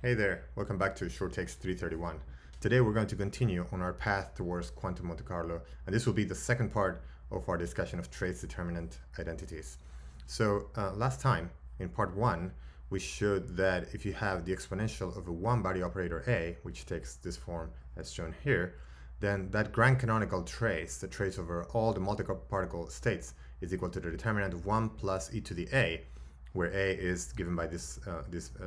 Hey there, welcome back to Short Takes 331. Today we're going to continue on our path towards quantum Monte Carlo, and this will be the second part of our discussion of trace-determinant identities. So last time, in part 1, we showed that if you have the exponential of a one-body operator A, which takes this form as shown here, then that grand canonical trace, the trace over all the multi-particle states, is equal to the determinant of 1 plus e to the A, where A is given by this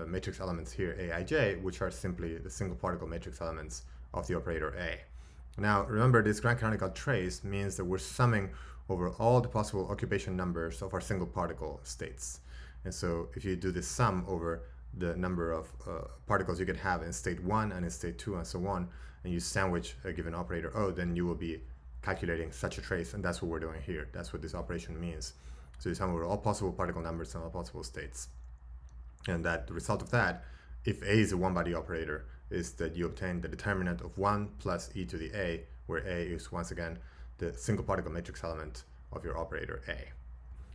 matrix elements here, Aij, which are simply the single particle matrix elements of the operator A. Now, remember, this grand canonical trace means that we're summing over all the possible occupation numbers of our single particle states. And so if you do this sum over the number of particles you could have in state 1 and in state 2 and so on, and you sandwich a given operator O, then you will be calculating such a trace, and that's what we're doing here. That's what this operation means. So you sum over all possible particle numbers and all possible states. And that the result of that, if A is a one-body operator, is that you obtain the determinant of 1 plus e to the A, where A is once again the single particle matrix element of your operator A.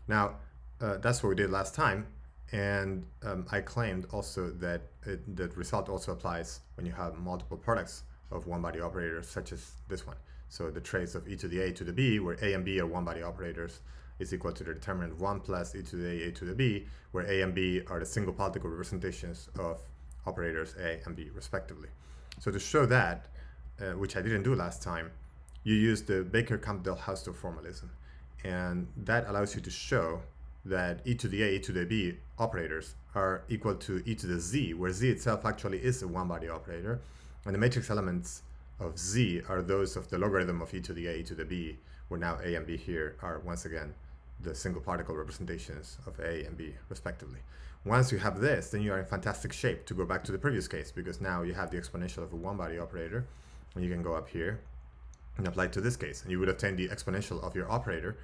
Now, that's what we did last time, and I claimed also that the result also applies when you have multiple products of one-body operators, such as this one. So the trace of e to the A to the B, where A and B are one-body operators, is equal to the determinant of 1 plus e to the A to the B, where A and B are the single particle representations of operators A and B, respectively. So to show that, which I didn't do last time, you use the Baker-Campbell-Hausdorff formalism. And that allows you to show that e to the A, e to the B operators are equal to e to the Z, where Z itself actually is a one-body operator. And the matrix elements of Z are those of the logarithm of e to the A, e to the B, where now A and B here are once again the single particle representations of A and B, respectively. Once you have this, then you are in fantastic shape to go back to the previous case, because now you have the exponential of a one-body operator, and you can go up here and apply it to this case, and you would obtain the exponential of your operator,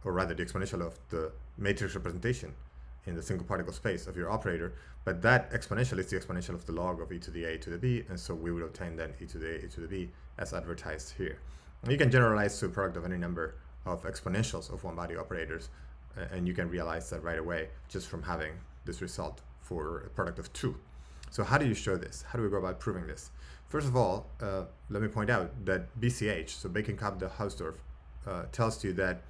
or rather the exponential of the matrix representation in the single particle space of your operator, but that exponential is the exponential of the log of e to the A to the B, and so we would obtain then e to the A, e to the B as advertised here. And you can generalize to a product of any number of exponentials of one-body operators, and you can realize that right away just from having this result for a product of 2. So how do you show this? How do we go about proving this? First of all, let me point out that BCH, so Baker-Campbell-Hausdorff, tells you that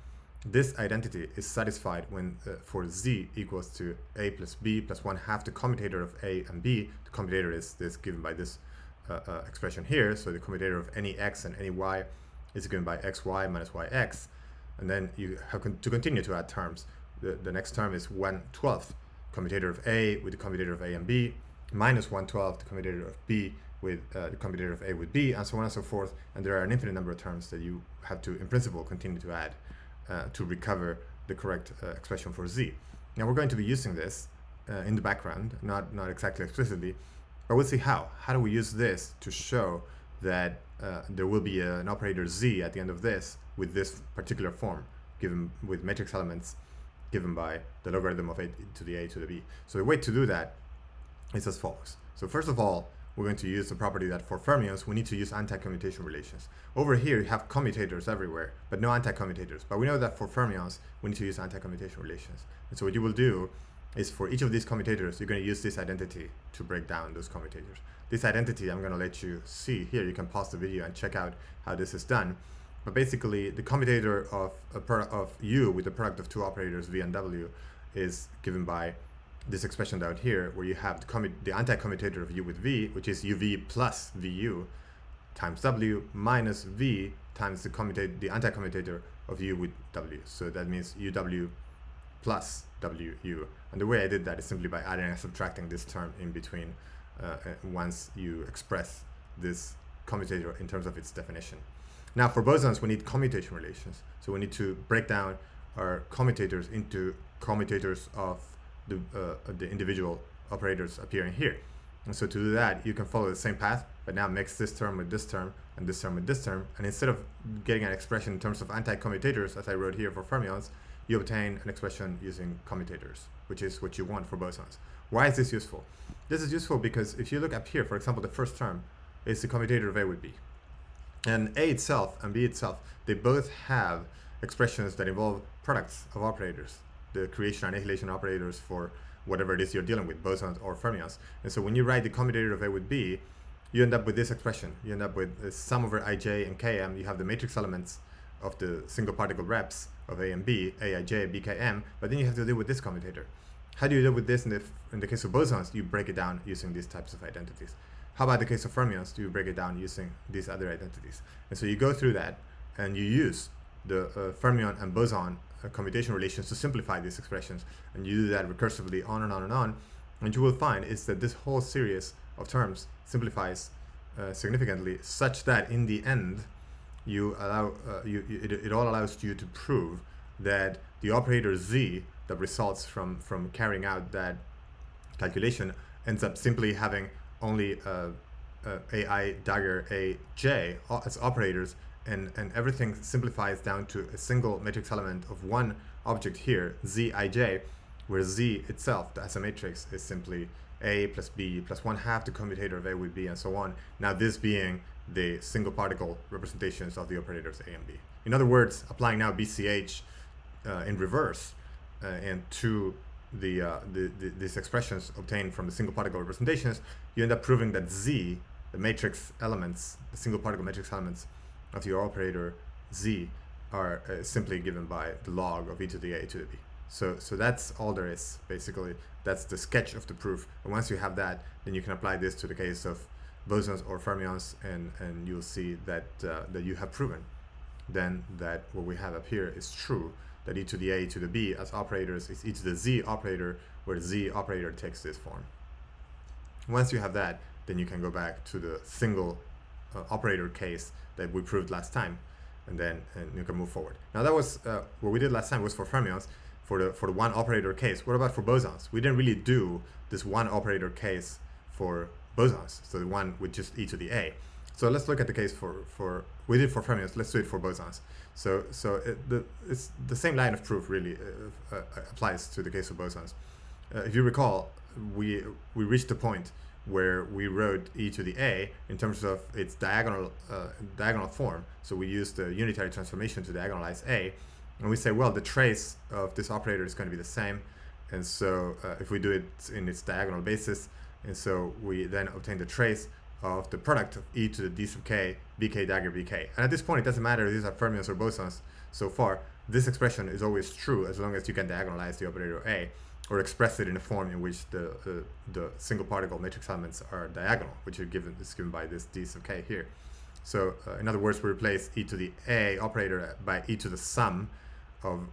this identity is satisfied when for Z equals to A plus B plus 1/2 the commutator of A and B. The commutator is this given by this expression here, so the commutator of any x and any y is given by xy minus yx, and then you have to continue to add terms. The next term is 1/12 commutator of A with the commutator of A and B, minus 1/12 the commutator of B with the commutator of A with B, and so on and so forth. And there are an infinite number of terms that you have to, in principle, continue to add to recover the correct expression for Z. Now we're going to be using this in the background, not exactly explicitly, but we'll see how. How do we use this to show that there will be an operator Z at the end of this with this particular form, given with matrix elements given by the logarithm of A to the A to the B. So the way to do that is as follows. So first of all, we're going to use the property that for fermions, we need to use anti-commutation relations. Over here, you have commutators everywhere, but no anti-commutators. But we know that for fermions, we need to use anti-commutation relations. And so what you will do is for each of these commutators, you're going to use this identity to break down those commutators. This identity, I'm going to let you see here. You can pause the video and check out how this is done. But basically, the commutator of U with the product of two operators V and W is given by this expression down here, where you have the anti-commutator of U with V, which is UV plus VU times W minus V times the anti-commutator of U with W. So that means UW plus WU. And the way I did that is simply by adding and subtracting this term in between once you express this commutator in terms of its definition. Now for bosons, we need commutation relations. So we need to break down our commutators into commutators of the individual operators appearing here. And so to do that, you can follow the same path, but now mix this term with this term and this term with this term. And instead of getting an expression in terms of anti-commutators, as I wrote here for fermions, you obtain an expression using commutators, which is what you want for bosons. Why is this useful? This is useful because if you look up here, for example, the first term is the commutator of A with B. And A itself and B itself, they both have expressions that involve products of operators, the creation and annihilation operators for whatever it is you're dealing with, bosons or fermions. And so when you write the commutator of A with B, you end up with this expression. You end up with sum over ij and km. You have the matrix elements of the single particle reps of A and B, aij, bkm, but then you have to deal with this commutator. How do you deal with this in the case of bosons? You break it down using these types of identities. How about the case of fermions? Do you break it down using these other identities? And so you go through that and you use the fermion and boson commutation relations to simplify these expressions, and you do that recursively on and on and on, and you will find is that this whole series of terms simplifies significantly, such that in the end you allow it all allows you to prove that the operator z that results from carrying out that calculation ends up simply having only ai, dagger, aj as operators, and everything simplifies down to a single matrix element of one object here, zij, where z itself as a matrix is simply a plus b plus 1/2 the commutator of A with B, and so on. Now this being the single particle representations of the operators A and B. In other words, applying now BCH in reverse and to these expressions obtained from the single particle representations, you end up proving that z, the matrix elements, the single particle matrix elements of your operator z, are simply given by the log of e to the a to the b. So that's all there is, basically. That's the sketch of the proof. And once you have that, then you can apply this to the case of bosons or fermions, and you'll see that that you have proven then that what we have up here is true, that e to the a, e to the b as operators is e to the z operator, where the z operator takes this form. Once you have that, then you can go back to the single operator case that we proved last time, and you can move forward. Now that was what we did last time was for fermions, for the one operator case. What about for bosons? We didn't really do this one operator case for bosons, so the one with just e to the a. So let's look at the case for we did for fermions. Let's do it for bosons. So it's the same line of proof really applies to the case of bosons. If you recall, we reached the point where we wrote e to the a in terms of its diagonal form. So we used the unitary transformation to diagonalize a, and we say, well, the trace of this operator is going to be the same, and so if we do it in its diagonal basis, and so we then obtain the trace of the product of e to the d sub k, bk dagger bk. And at this point, it doesn't matter if these are fermions or bosons. So far, this expression is always true as long as you can diagonalize the operator a, or express it in a form in which the single particle matrix elements are diagonal, which is given by this d sub k here. So in other words, we replace e to the a operator by e to the sum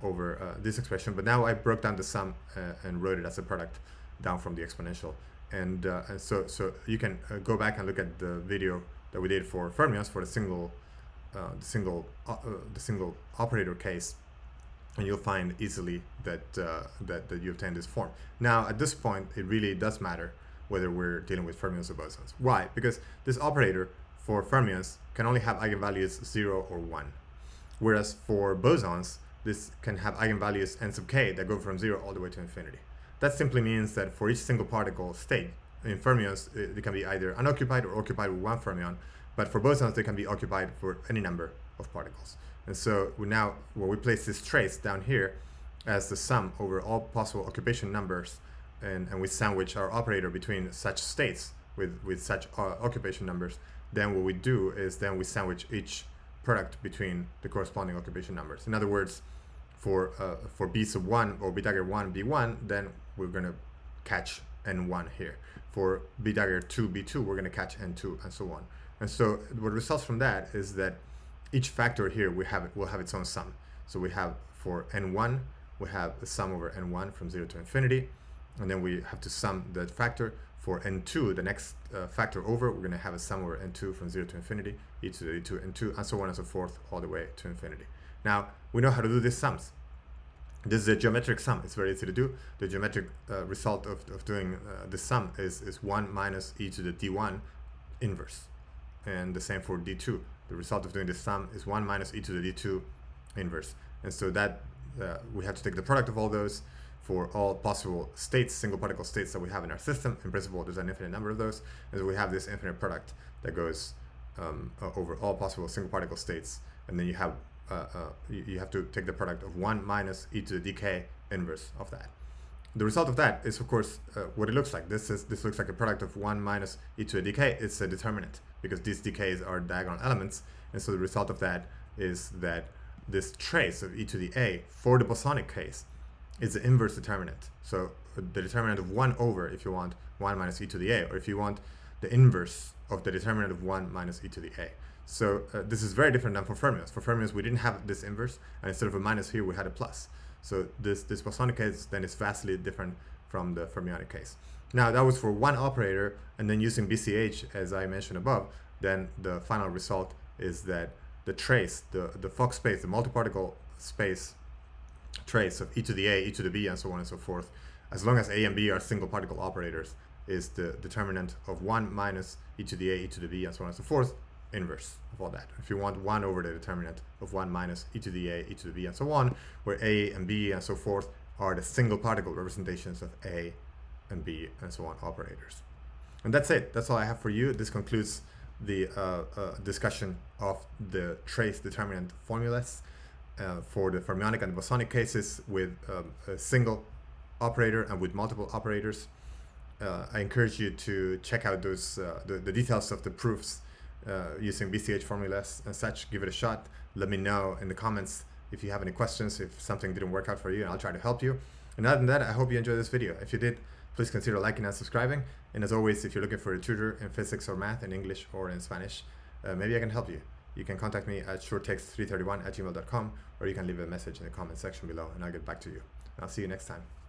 over this expression, but now I broke down the sum and wrote it as a product down from the exponential. And so you can go back and look at the video that we did for fermions for the single operator case, and you'll find easily that you obtain this form. Now at this point, it really does matter whether we're dealing with fermions or bosons. Why? Because this operator for fermions can only have eigenvalues 0 or 1, whereas for bosons this can have eigenvalues n sub k that go from 0 all the way to infinity. That simply means that for each single particle state, in fermions, they can be either unoccupied or occupied with one fermion, but for bosons, they can be occupied for any number of particles. And so we place this trace down here as the sum over all possible occupation numbers, and we sandwich our operator between such states with such occupation numbers, then what we do is then we sandwich each product between the corresponding occupation numbers. In other words, for b sub 1 or b dagger 1 b1, then we're going to catch n1 here. For b dagger 2 b2, we're going to catch n2, and so on. And so what results from that is that each factor here will have its own sum. So we have for n1, we have a sum over n1 from 0 to infinity, and then we have to sum that factor. For n2, the next factor over, we're going to have a sum over n2 from 0 to infinity, e to the e2 n2, and so on and so forth, all the way to infinity. Now, we know how to do these sums. This is a geometric sum. It's very easy to do. The geometric result of doing the sum is 1 minus e to the d1 inverse. And the same for d2. The result of doing the sum is 1 minus e to the d2 inverse. And so that we have to take the product of all those for all possible states, single particle states that we have in our system. In principle, there's an infinite number of those. And so we have this infinite product that goes over all possible single particle states. And then you have to take the product of 1 minus e to the dk inverse of that. the result of that is, of course, what it looks like. This looks like a product of 1 minus e to the decay. It's a determinant because these decays are diagonal elements, and so the result of that is that this trace of e to the a for the bosonic case is the inverse determinant. So the determinant of 1 over, if you want, 1 minus e to the a, or if you want the inverse of the determinant of 1 minus e to the a. So this is very different than for fermions. For fermions, we didn't have this inverse, and instead of a minus here, we had a plus. So this bosonic case then is vastly different from the fermionic case. Now that was for one operator, and then using BCH, as I mentioned above, then the final result is that the trace, the Fock space, the multiparticle space trace of e to the a, e to the b, and so on and so forth, as long as a and b are single particle operators, is the determinant of 1 minus e to the a, e to the b, and so on and so forth, inverse of all that. If you want 1 over the determinant of 1 minus e to the a, e to the b, and so on, where a and b and so forth are the single particle representations of a and b and so on operators. And that's it. That's all I have for you. This concludes the discussion of the trace determinant formulas for the fermionic and bosonic cases with a single operator and with multiple operators. I encourage you to check out those the details of the proofs using BCH formulas and such. Give it a shot. Let me know in the comments if you have any questions, if something didn't work out for you, and I'll try to help you. And other than that, I hope you enjoyed this video. If you did, please consider liking and subscribing. And as always, if you're looking for a tutor in physics or math, in English or in Spanish, maybe I can help you. You can contact me at shorttext331@gmail.com, or you can leave a message in the comment section below and I'll get back to you. And I'll see you next time.